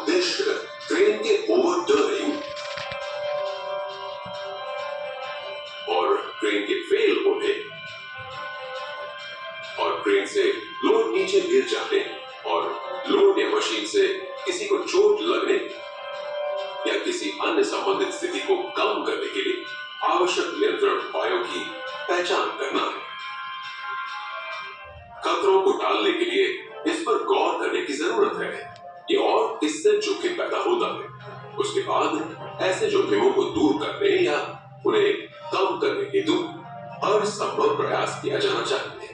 उद्देश्य क्रेन के ओवरटर्निंग और क्रेन के फेल होने और क्रेन से लोड नीचे गिर जाने और लोड या मशीन से किसी को चोट लगने या किसी अन्य संबंधित स्थिति को कम करने के लिए आवश्यक नियंत्रण उपायों की पहचान करना है। खतरों को टालने के लिए इस पर गौर करने की जरूरत है कि और इससे जोखिम पैदा होता है। उसके बाद ऐसे जोखिमों को दूर करने या उन्हें कम करने हेतु हर संभव प्रयास किया जाना चाहिए।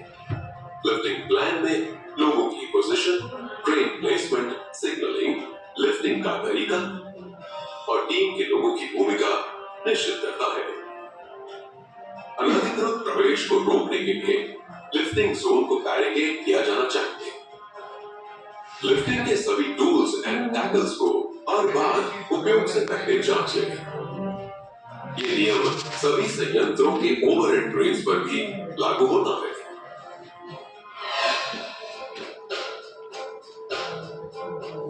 लिफ्टिंग प्लान में लोगों की position, crane placement, signalling, lifting का तरीका और टीम के लोगों की भूमिका निश्चित करता है। अनधिकृत प्रवेश को रोकने के लिए लिफ्टिंग जोन को बैरिकेड किया जाना चाहिए। लिफ्टिंग के सभी टूल्स एंड टैकल्स को हर बार उपयोग से पहले जांच लें। ये नियम सभी संयंत्रों के ओवरहेड ट्रेन्स पर भी लागू होता है।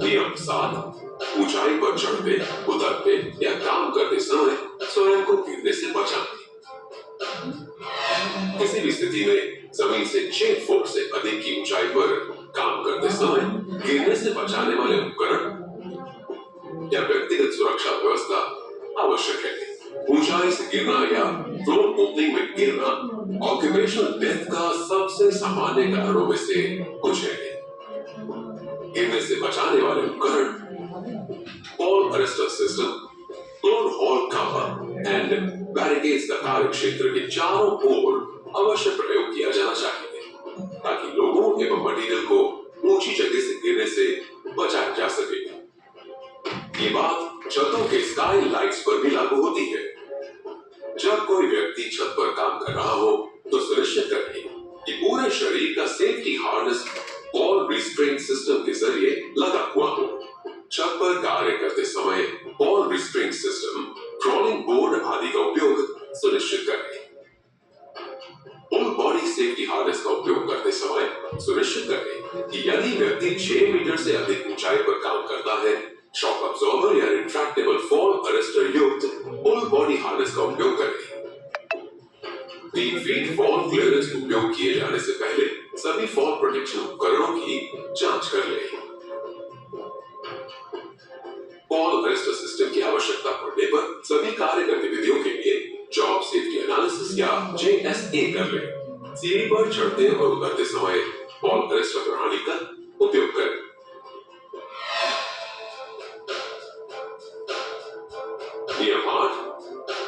नियम 7, ऊंचाई पर चढ़ते, उतरते या काम करते समय स्वयं को गिरने से बचाएं। किसी भी स्थिति में जमीन से 6 फुट से अधिक की ऊंचाई पर काम करते समय गिरने से बचाने वाले उपकरण या व्यक्तिगत सुरक्षा व्यवस्था आवश्यक है। ऊंचाई से गिरना या फ्लोर ओपनिंग में गिरना ऑक्यूपेशनल डेथ का सबसे सामान्य कारणों में से कुछ है। गिरने से बचाने वाले उपकरण fall arrester system, clone hall cover and barricades का कार्य क्षेत्र के चारों ओर अवश्य प्रयोग किया जाना चाहिए ताकि लोगों एवं मटेरियल को ऊंची जगह से गिरने से बचाया जा सके। ये बात छतों के स्काई लाइट्स पर भी लागू होती है। जब कोई व्यक्ति छत पर काम कर रहा हो तो सुनिश्चित करें कि पूरे शरीर का safety harness fall restrain system के जरिए लगा हुआ हो। छत पर कार्य करते समय fall restrain system, crawling board आदि का उपयोग सुनिश्चित करें। फुल बॉडी सेफ्टी हार्नेस का उपयोग करते समय सुनिश्चित करें कि यदि व्यक्ति 6 मीटर से अधिक ऊंचाई पर काम करता है, शॉक अब्सॉर्बर या रिट्रैक्टेबल फॉल अरेस्टर युक्त फुल बॉडी हार्नेस का उपयोग करें। 3 फीट फॉल क्लियरेंस उपयोग किए जाने से पहले सभी फॉल प्रोटेक्शन उपकरणों की जांच कर लें। फॉल अरेस्टर सिस्टम की आवश्यकता पड़ने पर सभी कार्य गतिविधियों के लिए जॉब सेफ्टी एनालिसिस या JSA कर लें। सीढ़ी पर चढ़ते और उतरते समय फॉल अरेस्टर प्रणाली का उपयोग करें। नियम 8,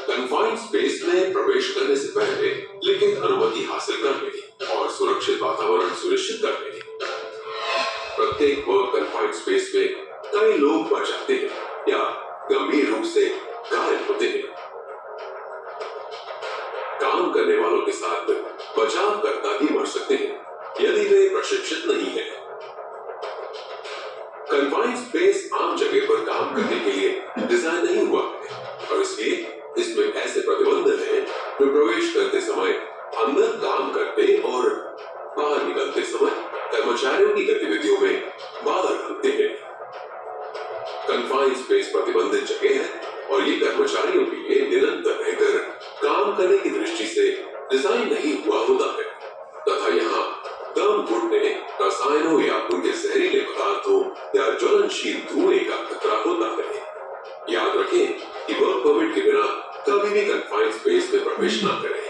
कन्फाइंड स्पेस में प्रवेश करने से पहले लिखित अनुमति हासिल कर लें और सुरक्षित वातावरण सुनिश्चित कर लें। प्रत्येक वर्क कन्फाइंड स्पेस में कई लोग मर जाते हैं या गंभीर रूप से घायल होते हैं। काम करने वालों के साथ बचावकर्ता भी मर सकते हैं यदि वे प्रशिक्षित नहीं हैं। कन्फाइंड स्पेस आम जगह पर काम करने के लिए डिजाइन नहीं हुआ है और इसलिए इसमें ऐसे प्रतिबंध हैं जो प्रवेश करते समय, अंदर काम करते और बाहर निकलते समय कर्मचारियों की गतिविधियों में बाधा डालते हैं। कन्फाइंड स्पेस प्रतिबंधित जगह है और ये कर्मचारियों के लिए निरंतर रहकर काम करने की दृष्टि से डिजाइन नहीं हुआ होता है तथा यहाँ दम घुटने, रसायनों या उनके जहरीले पदार्थों या ज्वलनशील धुएं का खतरा होता है। याद रखें कि वर्क परमिट के बिना कभी भी कन्फाइंड स्पेस में प्रवेश न करें।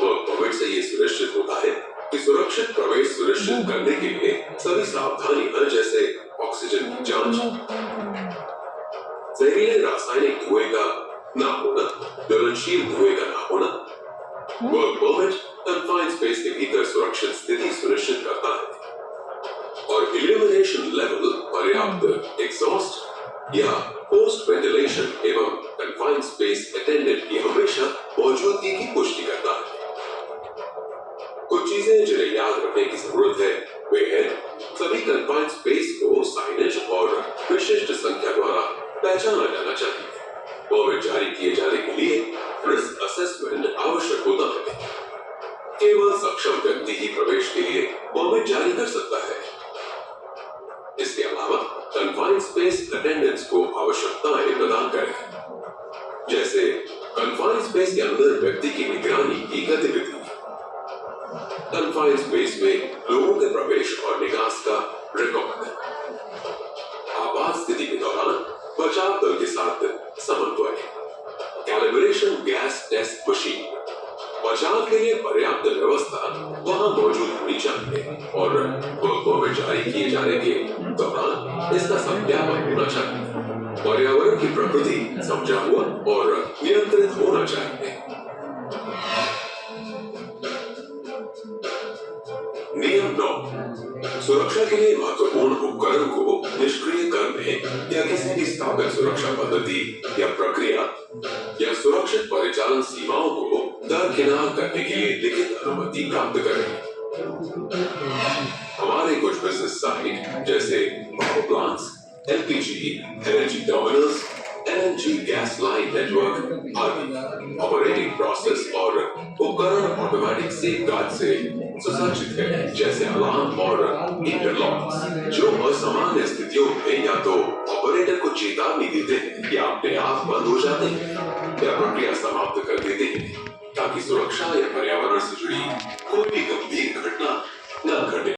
वर्क परमिट से ये सुनिश्चित होता है कि सुरक्षित प्रवेश सुनिश्चित करने के लिए सभी सावधानियां जैसे ऑक्सीजन की जांच, जहरीले रासायनिक धुएं का ना होना, ज्वलनशील धुएं का ना होना। वर्क परमिट कन्फाइंड स्पेस के भीतर सुरक्षित स्थिति सुनिश्चित करता है और इल्यूमिनेशन लेवल, पर्याप्त एग्जॉस्ट या पोस्ट वेंटिलेशन एवं कन्फाइंड स्पेस अटेंडेंट की हमेशा मौजूदगी की पुष्टि करता है। कुछ चीजें जिन्हें याद रखने की जरूरत है वे हैं सभी कन्फाइंड स्पेस को साइनेज और विशिष्ट संख्या द्वारा पहचाना जाना चाहिए। परमिट जारी किए जाने के लिए रिस्क असेसमेंट आवश्यक होता है। केवल सक्षम व्यक्ति ही प्रवेश के लिए परमिट जारी कर सकता है। इसके अलावा कन्फाइंड स्पेस व्यक्ति की निगरानी की गतिविधि। कन्फाइंड स्पेस में लोगों के प्रवेश और निकास का रिकॉर्ड। आपात स्थिति के दौरान बचाव दल के साथ समन्वय। Calibration gas test machine. बचाव के लिए पर्याप्त व्यवस्था वहां मौजूद होनी चाहिए और वर्कों में जारी किए जाने के दौरान इसका सत्यापन होना चाहिए। पर्यावरण की प्रकृति समझा हुआ और नियंत्रित होना चाहिए। नियम 9। सुरक्षा के लिए महत्वपूर्ण उपकरण को निष्क्रिय करने या किसी भी स्थापित सुरक्षा पद्धति या प्रक्रिया या सुरक्षित परिचालन सीमाओं को दरकिनार करने के लिए लिखित अनुमति प्राप्त करें। हमारे कुछ बिजनेस साइट जैसे power plants, LPG, energy terminals, LNG gas line network आदि ऑपरेटिंग प्रोसेस और उपकरण ऑटोमेटिक सेफगार्ड से सुसज्जित है, जैसे अलार्म और इंटरलॉक्स, जो असामान्य स्थितियों में या तो ऑपरेटर को चेतावनी देते हैं या अपने आप बंद हो जाते हैं या प्रक्रिया समाप्त कर देते हैं, ताकि सुरक्षा या पर्यावरण से जुड़ी कोई भी गंभीर घटना न घटे।